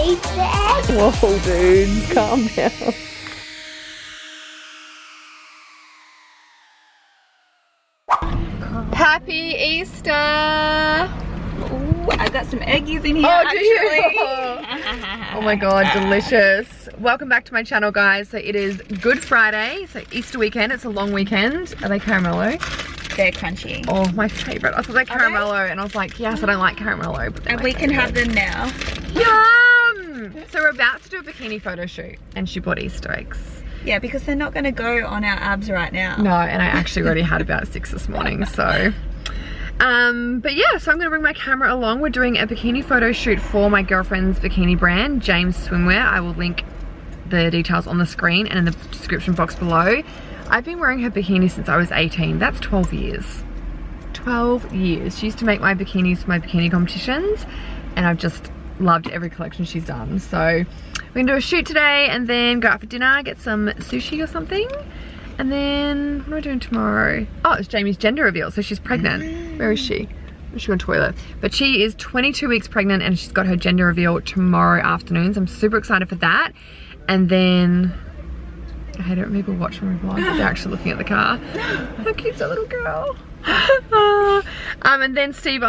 Easter egg. Whoa, dude, calm down. Happy Easter! Ooh, I got some eggies in here. Oh, do you? Oh my god, delicious. Welcome back to my channel, guys. So it is Good Friday, so Easter weekend. It's a long weekend. Are they caramello? They're crunchy. Oh, my favorite. I thought they're caramello, and I was like, yes, I don't like caramello. But and we can have them now. Yum! So we're about to do a bikini photo shoot, and she bought Easter eggs. Yeah, because they're not going to go on our abs right now. No, and I actually already had about 6 this morning, so. But yeah, so I'm gonna bring my camera along. We're doing a bikini photo shoot for my girlfriend's bikini brand, James Swimwear. I will link the details on the screen and in the description box below. I've been wearing her bikini since I was 18. That's 12 years. 12 years. She used to make my bikinis for my bikini competitions, and I've just loved every collection she's done. So we're gonna do a shoot today and then go out for dinner, get some sushi or something. And then, what am I doing tomorrow? Oh, it's Jamie's gender reveal, so she's pregnant. Where is she? She's on toilet. But she is 22 weeks pregnant and she's got her gender reveal tomorrow afternoon, so I'm super excited for that. And then, I hate it when people watch my vlog, but they're actually looking at the car. How cute's that little girl? And then Steve,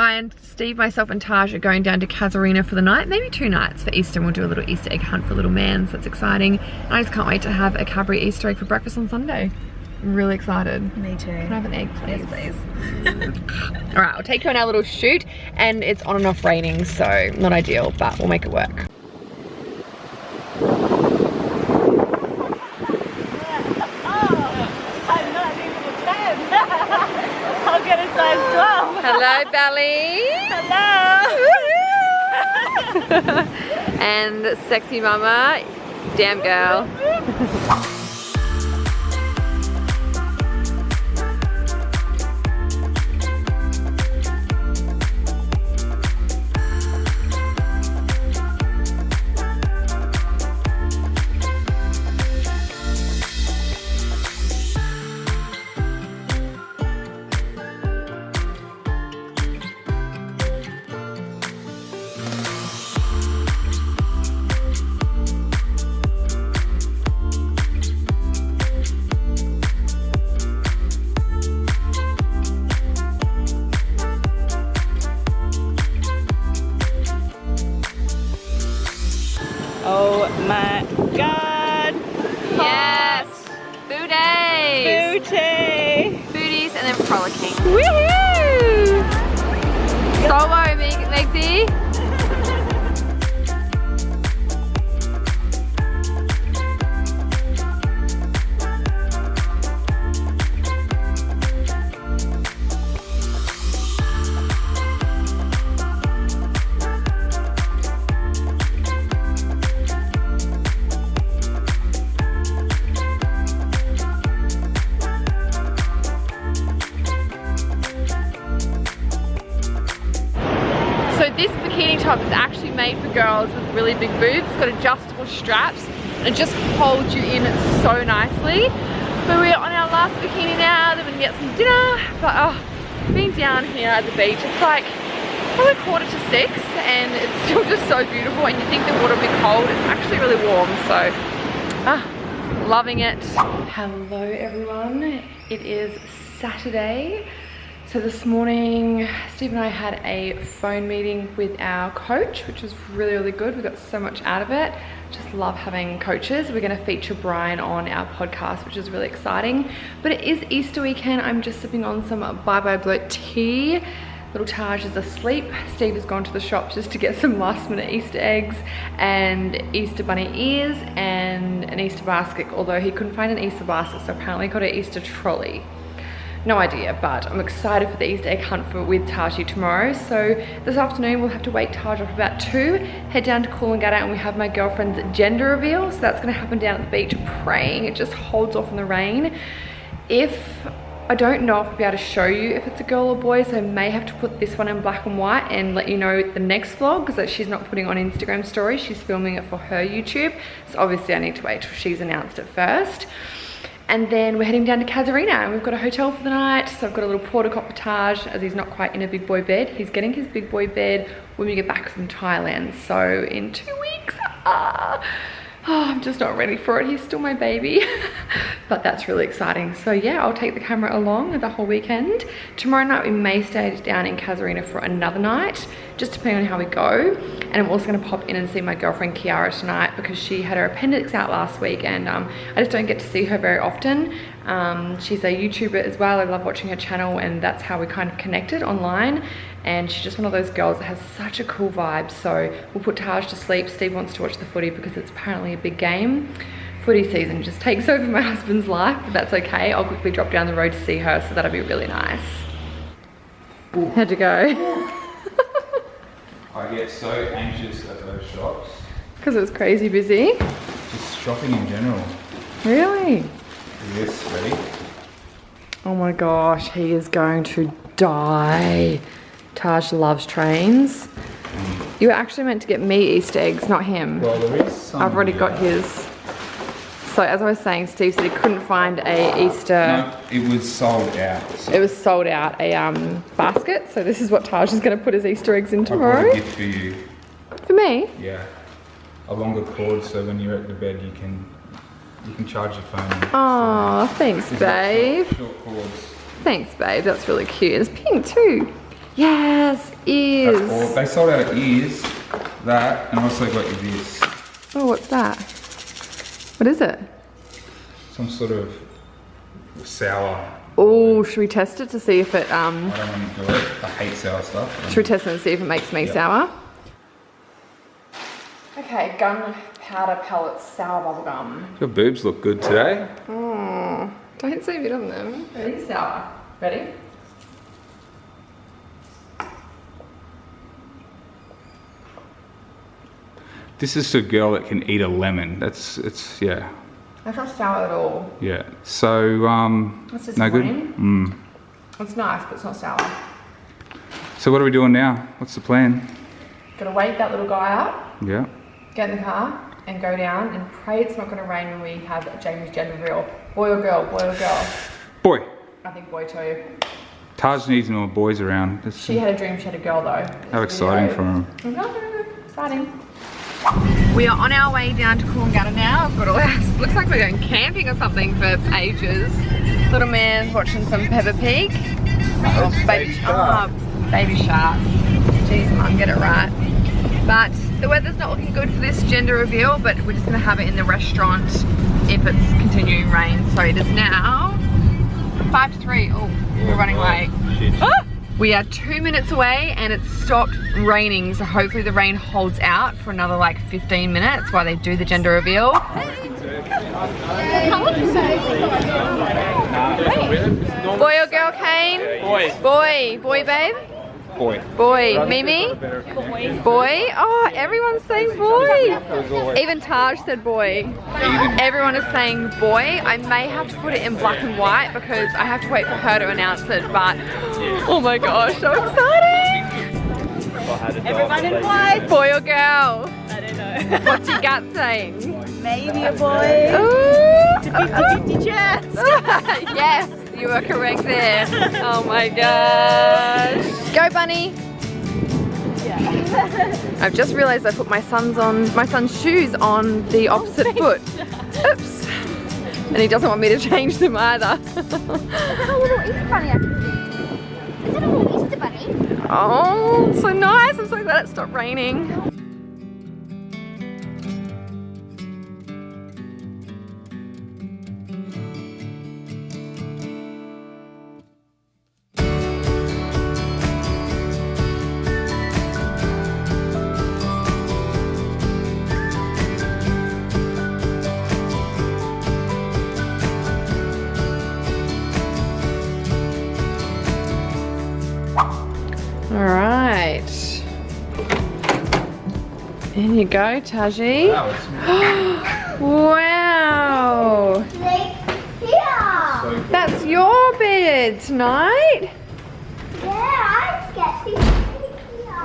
myself and Taj are going down to Casuarina for the night, maybe 2 nights for Easter, and we'll do a little Easter egg hunt for little man, so that's exciting. And I just can't wait to have a Cadbury Easter egg for breakfast on Sunday. I'm really excited. Me too. Can I have an egg, please? Yes, please. Alright, I'll take you on our little shoot, and it's on and off raining, so not ideal, but we'll make it work. I'll get a size 12. Hello, Belly. Hello. And sexy mama, damn girl. Oh my god. Yes! Booties! Booty. Booties and then frolicking. Woohoo! Solo, Lexi. So this bikini top is actually made for girls with really big boobs. It's got adjustable straps and it just holds you in so nicely. But we're on our last bikini now, then we're gonna get some dinner. But being down here at the beach, it's like probably 5:45 and it's still just so beautiful, and you think the water will be cold, it's actually really warm, so loving it. Hello everyone, it is Saturday. So this morning, Steve and I had a phone meeting with our coach, which was really, really good. We got so much out of it. Just love having coaches. We're gonna feature Brian on our podcast, which is really exciting. But it is Easter weekend. I'm just sipping on some BYE BYE BLOAT tea. Little Taj is asleep. Steve has gone to the shop just to get some last minute Easter eggs and Easter bunny ears and an Easter basket, although he couldn't find an Easter basket, so apparently got an Easter trolley. No idea, but I'm excited for the Easter egg hunt with Taji tomorrow. So this afternoon we'll have to wake Taj up about 2, head down to Coolangatta, and we have my girlfriend's gender reveal. So that's gonna happen down at the beach, praying it just holds off in the rain. I don't know if I'll be able to show you if it's a girl or boy, so I may have to put this one in black and white and let you know the next vlog, because she's not putting on Instagram stories, she's filming it for her YouTube. So obviously I need to wait till she's announced it first. And then we're heading down to Casuarina and we've got a hotel for the night. So I've got a little porta cot for Taj, as he's not quite in a big boy bed. He's getting his big boy bed when we get back from Thailand. So in 2 weeks, Oh, I'm just not ready for it. He's still my baby. But that's really exciting. So yeah, I'll take the camera along the whole weekend. Tomorrow night we may stay down in Casuarina for another night, just depending on how we go. And I'm also gonna pop in and see my girlfriend Kiara tonight because she had her appendix out last week and I just don't get to see her very often. She's a YouTuber as well. I love watching her channel and that's how we kind of connected online. And she's just one of those girls that has such a cool vibe. So we'll put Taj to sleep. Steve wants to watch the footy because it's apparently a big game. Footy season just takes over my husband's life, but that's okay. I'll quickly drop down the road to see her, so that'll be really nice. How'd you go? I get so anxious at those shops. Because it was crazy busy? Just shopping in general. Really? Yes, ready? Oh my gosh, he is going to die. Taj loves trains. You were actually meant to get me Easter eggs, not him. Well, there is some. I've already got his. So as I was saying, Steve said he couldn't find a Easter. No, it was sold out. So it was sold out, a basket. So this is what Taj is going to put his Easter eggs in I tomorrow. bought a gift for you. For me? Yeah. A longer cord so when you're at the bed you can charge your phone. Oh, thanks, babe. Short cords. Thanks, babe. That's really cute. It's pink too. Yes, ears. That's all. They sold out of ears, that, and also got you this. Oh, what's that? What is it? Some sort of sour. Oh, should we test it to see if it, I don't want to do it. I hate sour stuff. Should we test it and see if it makes me sour? Okay, gunpowder pellets, sour bubblegum. Your boobs look good today. Oh, don't say a bit on them. Ready? Sour. Ready? This is a girl that can eat a lemon. It's yeah. That's not sour at all. Yeah. So That's just no good. plain. It's nice, but it's not sour. So what are we doing now? What's the plan? Gotta wake that little guy up, Yeah. get in the car, and go down and pray it's not gonna rain when we have Jamie's gender reveal. Boy or girl? Boy or girl? Boy. I think boy too. Taj needs more boys around. She had a dream she had a girl though. How exciting for him. Exciting. We are on our way down to Coolangatta now. I've got all our, looks like we're going camping or something for ages. Little man's watching some Peppa Pig. Oh, baby shark. Baby shark. Jeez, Mum, get it right. But the weather's not looking good for this gender reveal, but we're just gonna have it in the restaurant if it's continuing rain. So it is now 5 to 3. Oh, we're running late. Ah! We are 2 minutes away and it's stopped raining, so hopefully the rain holds out for another like 15 minutes while they do the gender reveal. Boy or girl, Kane? Boy. Boy. Boy, babe? Boy. Boy. Mimi? Boy. Oh, everyone's saying boy. Even Taj said boy. Everyone is saying boy. I may have to put it in black and white because I have to wait for her to announce it, but oh my gosh, so exciting. Everyone in white. Boy or girl? I don't know. What's your gut saying? Maybe a boy. Ooh. 50-50 chance. Yes, you were correct there. Oh my gosh. Go, bunny. I've just realized I put my son's shoes on the opposite foot. Oops. And he doesn't want me to change them either. It's a little Easter bunny actually. Is it a little Easter bunny? Oh, so nice. I'm so glad it stopped raining. All right. In you go, Taji. Wow. Yeah. That's your bed tonight. Yeah, I get to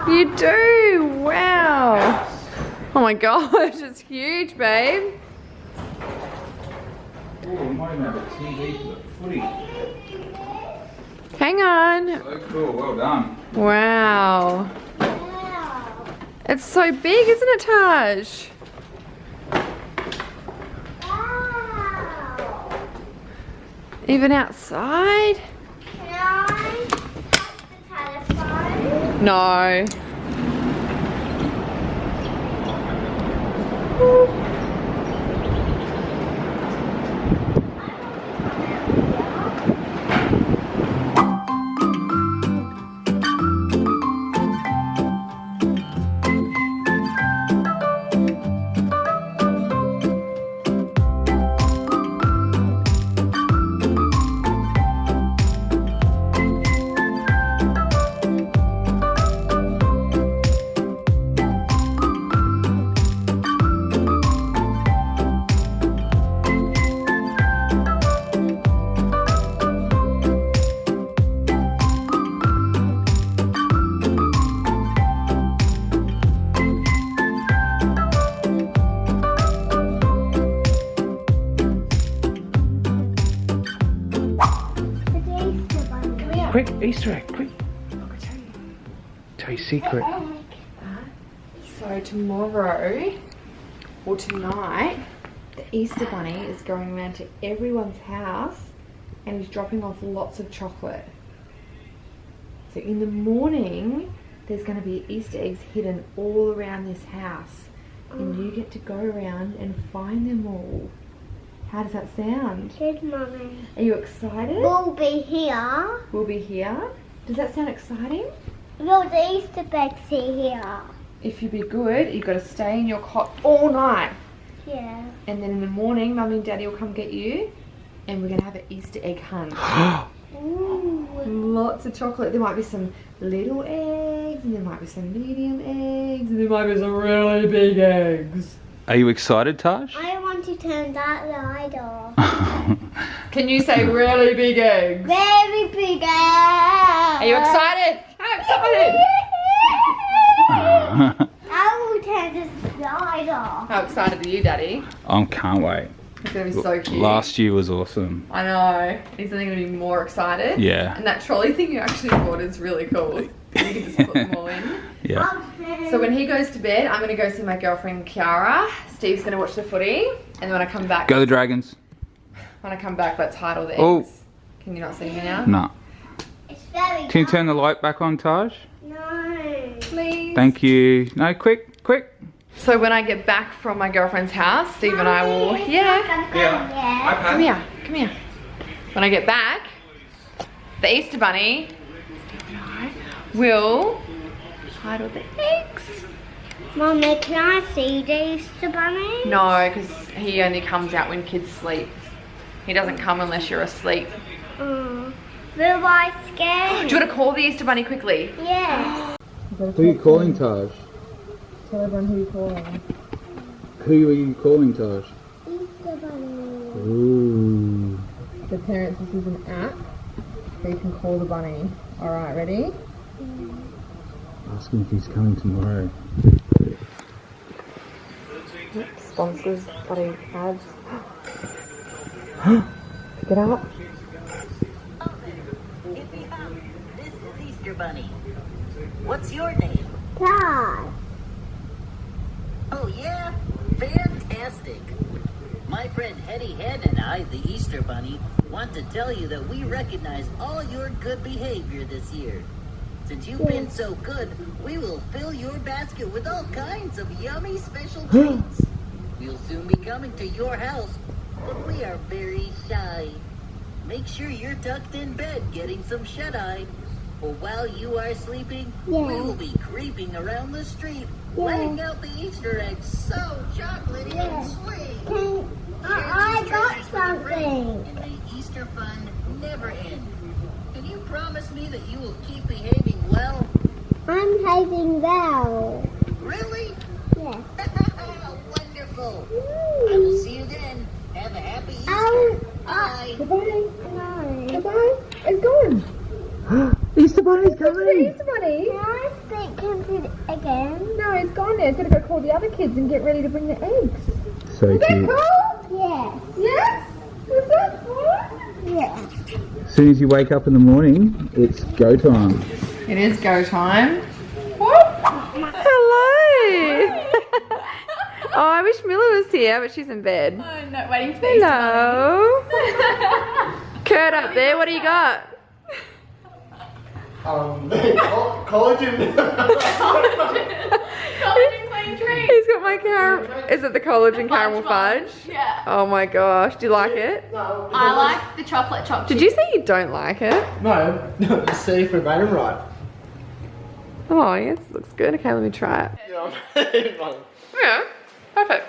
here. You do. Wow. Oh my gosh, it's huge, babe. Oh, might even have a TV for the footy. Hang on. So cool, well done. Wow. Wow. It's so big, isn't it, Taj? Even outside? Can I touch the telephone? No. Quick, Easter egg, quick. Tell you secret. So tomorrow, or tonight, the Easter Bunny is going around to everyone's house and he's dropping off lots of chocolate. So in the morning, there's going to be Easter eggs hidden all around this house. And you get to go around and find them all. How does that sound? Good, Mummy. Are you excited? We'll be here. We'll be here. Does that sound exciting? Well, the Easter eggs are here. If you be good, you've got to stay in your cot all night. Yeah. And then in the morning, Mummy and Daddy will come get you. And we're going to have an Easter egg hunt. Ooh. Lots of chocolate. There might be some little eggs. And there might be some medium eggs. And there might be some really big eggs. Are you excited, Taj? I want to turn that light off. Can you say really big eggs? Very big eggs. Are you excited? I'm excited. I will turn this light off. How excited are you, Daddy? I can't wait. It's going to be so cute. Last year was awesome. I know. He's only going to be more excited. Yeah. And that trolley thing you actually bought is really cool. You can just put them all in. Yeah. So when he goes to bed, I'm going to go see my girlfriend Kiara. Steve's going to watch the footy. And then when I come back... Go the Dragons. When I come back, let's hide all the eggs. Oh. Can you not see me now? Nah. It's very Can you turn the light back on, Taj? No. Please. Thank you. No, quick, quick. So when I get back from my girlfriend's house, Steve and I will... Yeah. Yeah. Come here. Come here. When I get back, the Easter Bunny, Steve and I, will hide all the eggs. Mommy, can I see the Easter Bunny? No, because he only comes out when kids sleep. He doesn't come unless you're asleep. Will I scare Do you want to call the Easter Bunny quickly? Yeah. Who are you calling, Taj? Tell everyone who you're calling. Who are you calling, Taj? Easter Bunny. Ooh. So parents, this is an app so you can call the bunny. Alright, ready? Ask him if he's coming tomorrow. Sponsors, buddy ads. Get up. This is Easter Bunny. What's your name? Todd. Oh yeah? Fantastic. My friend Hetty Hen and I, the Easter Bunny, want to tell you that we recognize all your good behavior this year. Since you've been so good, we will fill your basket with all kinds of yummy special treats. We'll soon be coming to your house, but we are very shy. Make sure you're tucked in bed getting some shut-eye. For while you are sleeping, we will be creeping around the street, laying out the Easter eggs so chocolatey and sweet. I got something. And the Easter fun never ends. Can you promise me that you will keep behaving well? I'm behaving well. Really? Yes. Wonderful. I will see you then. Have a happy Easter. Bye. Goodbye. No. Goodbye. It's gone. Easter Bunny's coming! Easter Bunny. Can I stick him again? No, it's gone now. It's going to go call the other kids and get ready to bring the eggs. So cute. Yes. Yes? Was that fun? Yes. As soon as you wake up in the morning, it's go time. It is go time. Hello. Oh, I wish Milla was here, but she's in bed. I'm not waiting for Hello. Kurt up there, what do you got? Collagen. Collagen clean treat. He's got my caramel. Is it the collagen caramel fudge? Yeah. Oh my gosh, do you like it? I like the chocolate chocolate. Did you say you don't like it? No, see if we made him right. Oh yes, looks good. Okay, let me try it. Yeah, perfect.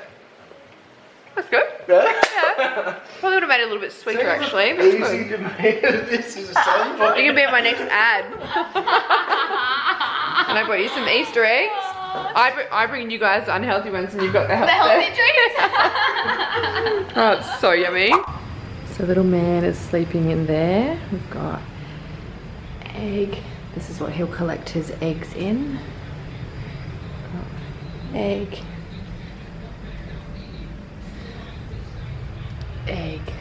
That's good. Yeah. Probably would have made it a little bit sweeter actually. But it's Easy good. to make. This is a selling You point. can be at my next ad. And I brought you some Easter eggs. I bring you guys the unhealthy ones and you've got the healthy treats. Oh, it's so yummy. So little man is sleeping in there. We've got egg. This is what he'll collect his eggs in. Egg. Egg.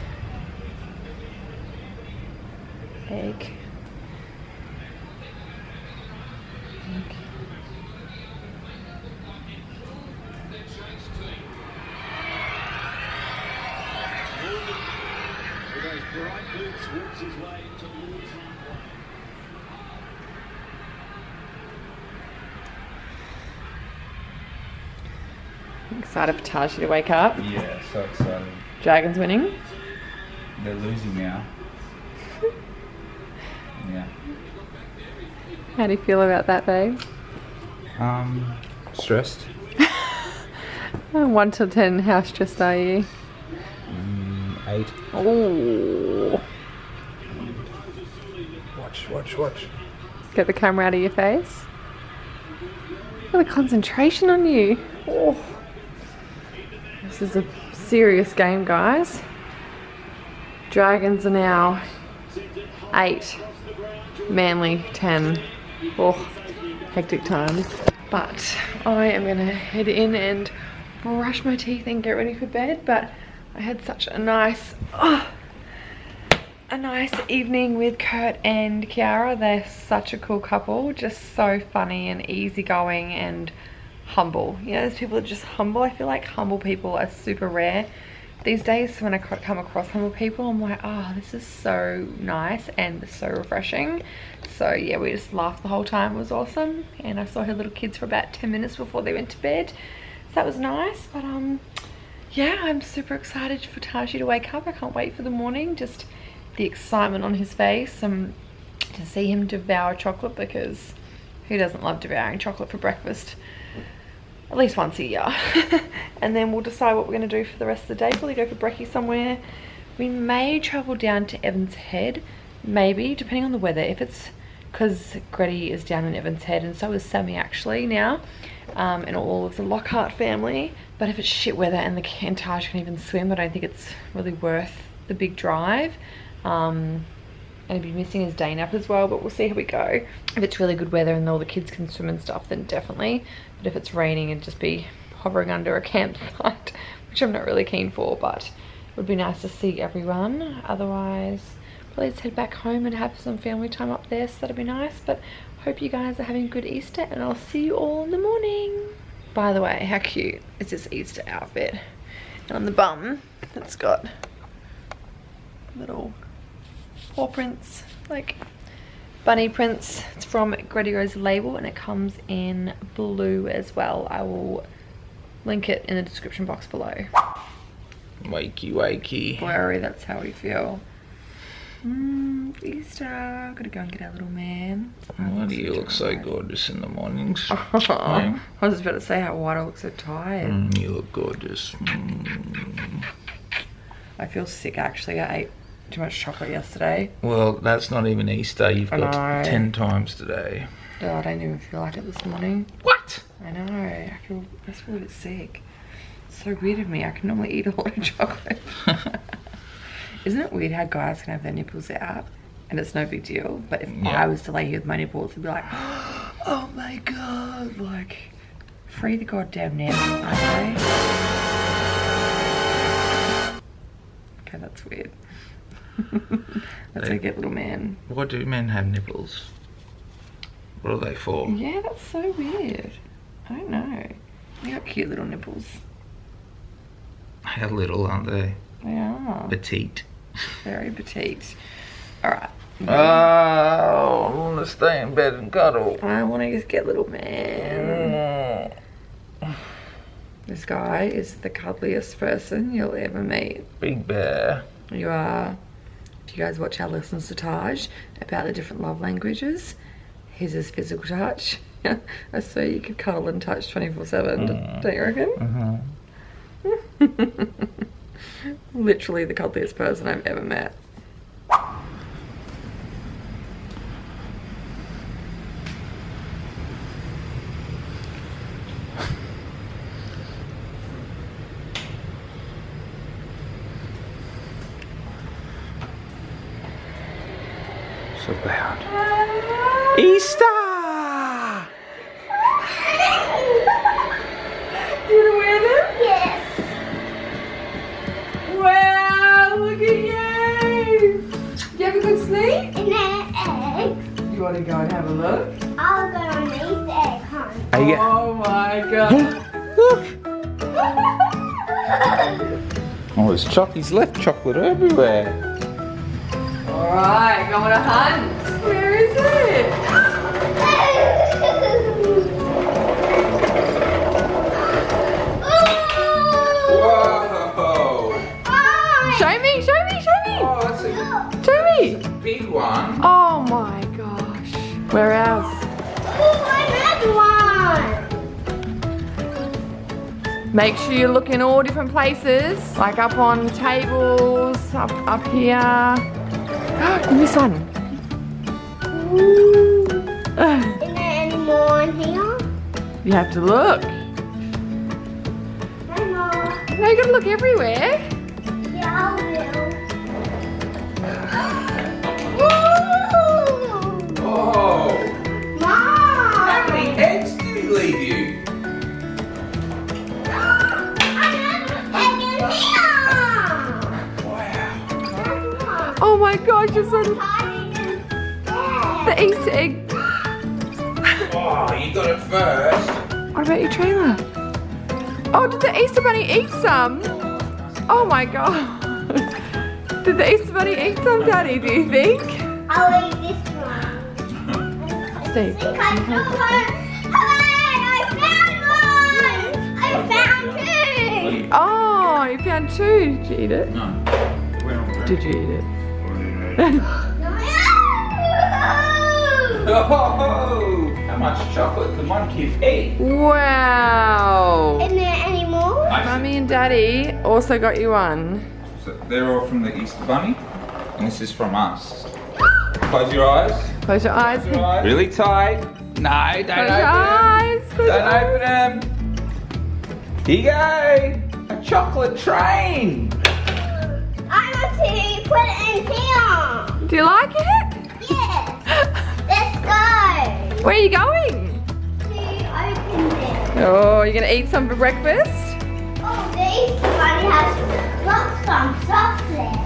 Egg. Egg. Excited for Tashi to wake up. Yeah, so excited. Dragons winning. They're losing now. Yeah. How do you feel about that, babe? Stressed. 1 to 10, how stressed are you? 8. Oh. Watch. Get the camera out of your face. Look at the concentration on you. Oh. This is a serious game, guys. Dragons are now 8. Manly 10. Oh, hectic times. But I am gonna head in and brush my teeth and get ready for bed. But I had such a nice evening with Kurt and Kiara. They're such a cool couple, just so funny and easygoing and humble. You know, there's people that are just humble. I feel like humble people are super rare these days. When I come across humble people, I'm like, oh, this is so nice and so refreshing. So yeah, we just laughed the whole time. It was awesome. And I saw her little kids for about 10 minutes before they went to bed, so that was nice. But yeah, I'm super excited for Tashi to wake up. I can't wait for the morning. Just the excitement on his face and to see him devour chocolate, because who doesn't love devouring chocolate for breakfast? At least once a year. And then we'll decide what we're going to do for the rest of the day. Probably go for brekkie somewhere. We may travel down to Evans Head, maybe, depending on the weather. If it's, because Gretty is down in Evans Head and so is Sammy actually now, and all of the Lockhart family. But if it's shit weather and the Taj can even swim, I don't think it's really worth the big drive. And he'd be missing his day nap as well, but we'll see how we go. If it's really good weather and all the kids can swim and stuff, then definitely. But if it's raining, it'd just be hovering under a campsite, which I'm not really keen for, but it would be nice to see everyone. Otherwise, probably let's head back home and have some family time up there, so that'd be nice. But hope you guys are having a good Easter, and I'll see you all in the morning. By the way, how cute is this Easter outfit? And on the bum, it's got little paw prints, like bunny prints. It's from Gretty Rose label and it comes in blue as well. I will link it in the description box below. Wakey. Blurry, that's how we feel. Easter, gotta go and get our little man. Why do you look so gorgeous in the mornings? I was just about to say how white I look so tired. You look gorgeous. I feel sick actually. I ate too much chocolate yesterday. Well, that's not even Easter. You've I got know. 10 times today. Oh, I don't even feel like it this morning. What? I know, I feel a bit sick. It's so weird of me. I can normally eat a lot of chocolate. Isn't it weird how guys can have their nipples out and it's no big deal? But if I was to lay here with my nipples, it'd be like, oh my god, like, free the goddamn nip, okay? Okay, that's weird. Let's go get little man. Why do men have nipples? What are they for? Yeah, that's so weird. I don't know. They got cute little nipples. How little, aren't they? They are. Petite. Very petite. Alright. Oh, I want to stay in bed and cuddle. I want to just get little man. This guy is the cuddliest person you'll ever meet. Big bear. You are. Do you guys watch our lessons to Taj about the different love languages? His is physical touch. I swear you could cuddle and touch 24/7, don't you reckon? Literally the cuddliest person I've ever met. So loud. Easter! Do you want to wear them? Yes. Wow, look at you! Did you have a good sleep? And then eggs. You want to go and have a look? I'll go and eat the egg hunt. Oh my god. Oh, there's Chocky's left chocolate everywhere. Alright, going to hunt. Where is it? Whoa! Show me, show me, show me! Oh, that's a Show me! big one. Oh my gosh. Where else? Another one. Make sure you look in all different places, like up on tables, up here. This one. Is there any more in here? You have to look. No more. No, you gotta look everywhere. Yeah, I will. Oh! Mom! How many eggs did he leave you? Another egg in here! Wow. Oh my gosh, it's a, The the Easter egg. Oh, you got it first. What about your trailer? Oh, did the Easter Bunny eat some? Oh my god. Did the Easter Bunny eat some, Daddy, do you think? I'll eat this one. Steve. I found one! Hooray! I found one! I found two! Oh, you found two. Did you eat it? No. Did you eat it? Oh! How much chocolate can one kid eat? Wow. Isn't there any more? Mummy and Daddy also got you one. So they're all from the Easter Bunny, and this is from us. Close your eyes. Close your eyes. Close your eyes. Really tight? No, don't Close your open eyes. them. Close your Don't eyes. open them. Here you go. A chocolate train. I want to put it in here. Do you like it? Yes. Let's go. Where are you going? To open it. Oh, you're gonna eat some for breakfast? Oh, the Easter Bunny has lots of chocolate.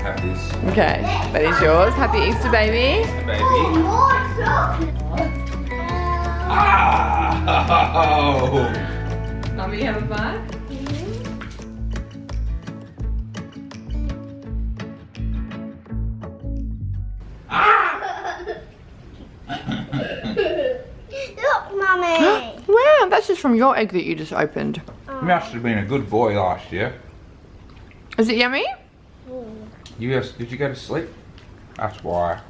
Have this, Okay, that is yours. Happy Easter, baby. Oh, baby. more chocolate. Oh! Mummy, having fun? Look, Mummy. Wow, that's just from your egg that you just opened. You must have been a good boy last year. Is it yummy? Did you go to sleep? That's why.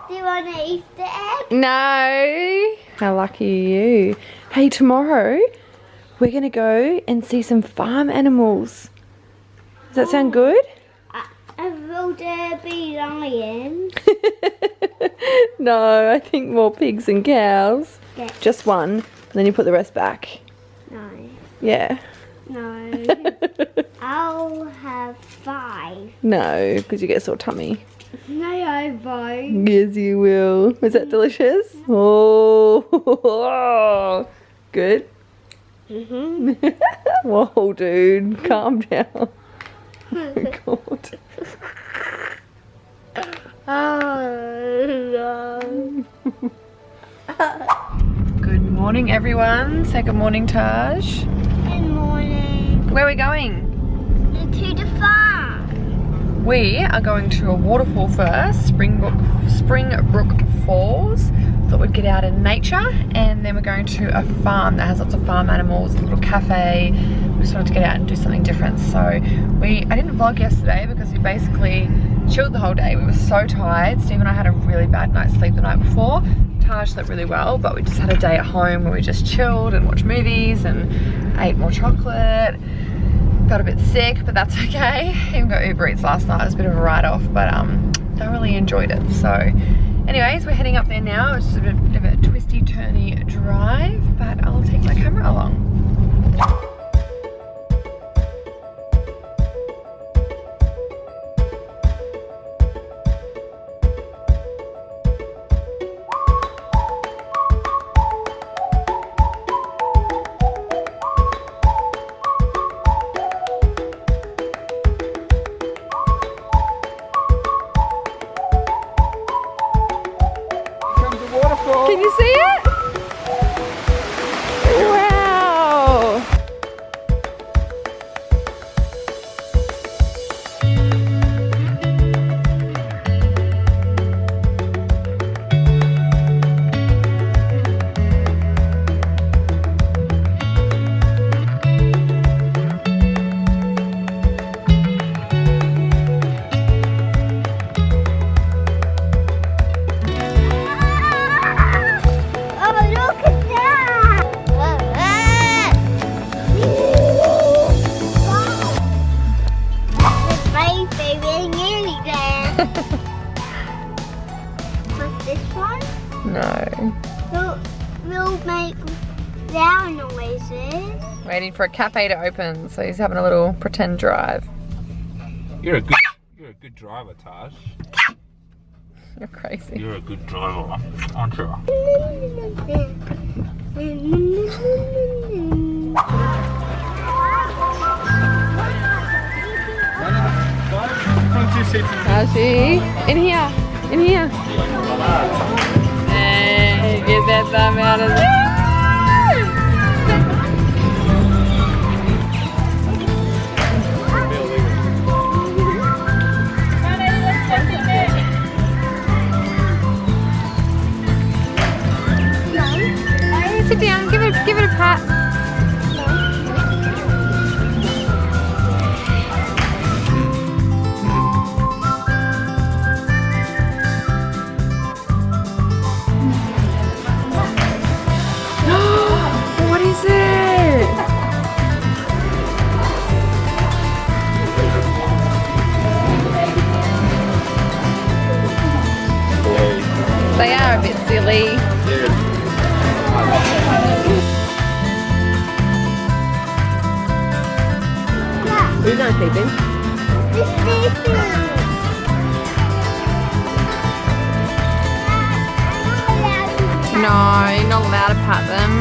Do you want to eat the egg? No. How lucky are you? Hey, tomorrow we're gonna go and see some farm animals. Does that sound good? Will there be lions? No, I think more pigs and cows. Yeah. Just one, and then you put the rest back. No. Yeah. No. I'll have 5. No, because you get a sore tummy. No, I won't. Yes, you will. Is that delicious? Oh, good. Whoa, dude, calm down. Oh my God. Good morning, everyone. Say good morning, Taj. Good morning. Where are we going? To the farm. We are going to a waterfall first, Springbrook Falls. Thought we'd get out in nature, and then we're going to a farm that has lots of farm animals, a little cafe. We just wanted to get out and do something different. So I didn't vlog yesterday because we basically chilled the whole day. We were so tired. Steve and I had a really bad night's sleep the night before. Taj slept really well, but we just had a day at home where we just chilled and watched movies and ate more chocolate. Got a bit sick, but that's okay. Even got Uber Eats last night. It was a bit of a write-off, but thoroughly enjoyed it. So anyways, we're heading up there now. It's a bit of a twisty turny drive, but I'll take my camera along. Can you see it? Wow! No. We'll make loud noises. Waiting for a cafe to open, so he's having a little pretend drive. You're a good driver, Taj. You're crazy. You're a good driver, aren't you? Ashy, in here, in here. Hey, get that thumb out of there. Sit down, give it a pat. What is it? They are a bit silly. Who's not sleeping? No, you're not allowed to pat them.